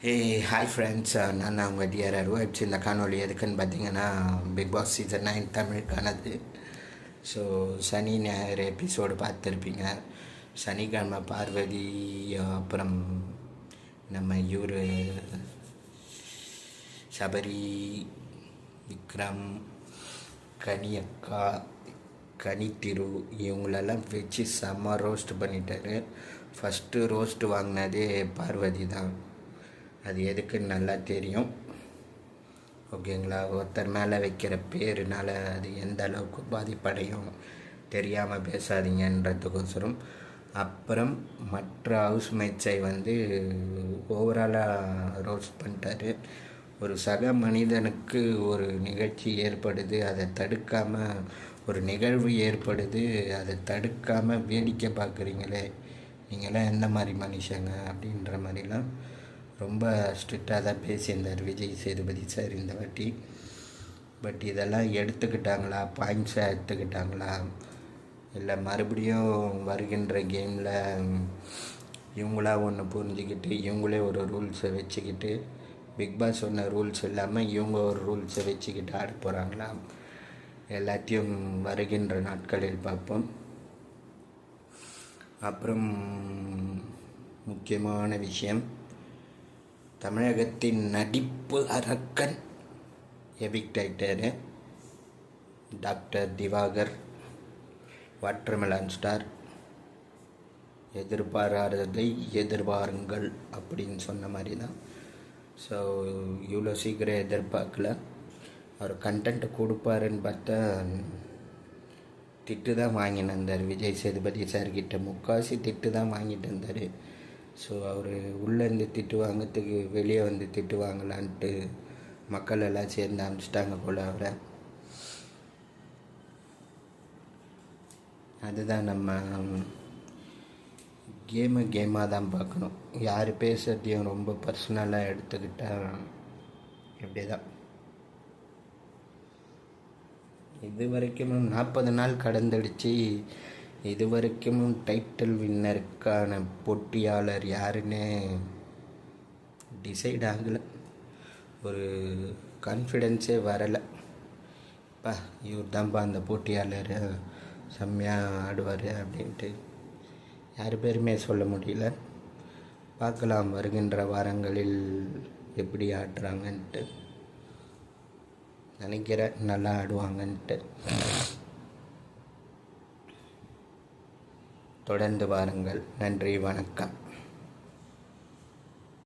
Hi friends, நான் உங்கள் TRR webs. இந்த காணொலி எதுக்குன்னு பார்த்தீங்கன்னா, பிக் பாஸ் சீசன் 9 தமிழுக்கானது. ஸோ சனி ஞாயிறு எபிசோடு பார்த்துருப்பீங்க. சனிக்கிழமை பார்வதி, அப்புறம் நம்ம இவர் சபரி, விக்ரம், கனியக்கா, கனித்திரு இவங்களெல்லாம் வச்சு செம்ம ரோஸ்ட் பண்ணிட்டாரு. ஃபஸ்ட்டு ரோஸ்ட் வாங்கினதே பார்வதி தான். அது எதுக்குன்னு நல்லா தெரியும், ஓகேங்களா? ஒருத்தர் மேலே வைக்கிற பேருனால அது எந்த அளவுக்கு பாதிப்படையும் தெரியாமல் பேசாதீங்கன்றதுக்கோசரம். அப்புறம் மற்ற ஹவுஸ்மேட்ஸை ஓவராலாக ரோஸ்ட் பண்ணிட்டாரு. ஒரு சக மனிதனுக்கு ஒரு நிகழ்ச்சி ஏற்படுது, அதை தடுக்காமல் ஒரு நிகழ்வு ஏற்படுது, அதை தடுக்காமல் வேடிக்கை பார்க்குறீங்களே, நீங்களாம் எந்த மாதிரி மனுஷங்க அப்படின்ற மாதிரிலாம் ரொம்ப ஸ்ட்ரிக்டாக தான் பேசியிருந்தார் விஜய் சேதுபதி சார் இந்த வாட்டி. பட் இதெல்லாம் எடுத்துக்கிட்டாங்களா, பாயிண்ட்ஸாக எடுத்துக்கிட்டாங்களா, இல்லை மறுபடியும் வருகின்ற கேமில் இவங்களா ஒன்று புரிஞ்சுக்கிட்டு இவங்களே ஒரு ரூல்ஸை வச்சுக்கிட்டு, பிக் பாஸ் சொன்ன ரூல்ஸ் இல்லாமல் இவங்க ஒரு ரூல்ஸை வச்சுக்கிட்டு ஆட போகிறாங்களா, எல்லாத்தையும் வருகின்ற நாட்களில் பார்ப்போம். அப்புறம் முக்கியமான விஷயம், தமிழகத்தின் நடிப்பு அரக்கன் எவிக்ட் ஆகிட்டார். Doctor Divakar watermelon star. எதிர்பாராததை எதிர்பாருங்கள் அப்படின்னு சொன்ன மாதிரி தான். ஸோ இவ்வளோ சீக்கிரம் எதிர்பார்க்கல. அவர் கண்டென்ட் கொடுப்பாருன்னு பார்த்தா திட்டு தான் வாங்கிட்டு இருந்தார் விஜய் சேதுபதி சார்கிட்ட. முக்கால்வாசி திட்டு தான் வாங்கிட்டு இருந்தார். ஸோ அவர் உள்ளேருந்து திட்டு வாங்கிறதுக்கு வெளியே வந்து திட்டு வாங்கலான்ட்டு மக்கள் எல்லாம் சேர்ந்து அனுப்பிச்சிட்டாங்க போல் அவரை. அதுதான் நம்ம கேமாக தான் பார்க்கணும். யார் பேசுகிறதையும் ரொம்ப பர்சனலாக எடுத்துக்கிட்டால் இப்படி தான். இது வரைக்கும் 40 நாள் கடந்துடுச்சு. இது வரைக்கும் டைட்டில் வின்னருக்கான போட்டியாளர் யாருன்னு டிசைட் ஆகலை. ஒரு கான்ஃபிடென்ஸே வரலை. இவர் தான்ப்பா அந்த போட்டியாளர், செம்மையாக ஆடுவார் அப்படின்ட்டு யார் பேருமே சொல்ல முடியல. பார்க்கலாம் வருகின்ற வாரங்களில் எப்படி ஆடுறாங்கன்ட்டு. நினைக்கிறேன் நல்லா ஆடுவாங்கன்ட்டு. தொடர்ந்து வாருங்கள். நன்றி, வணக்கம்.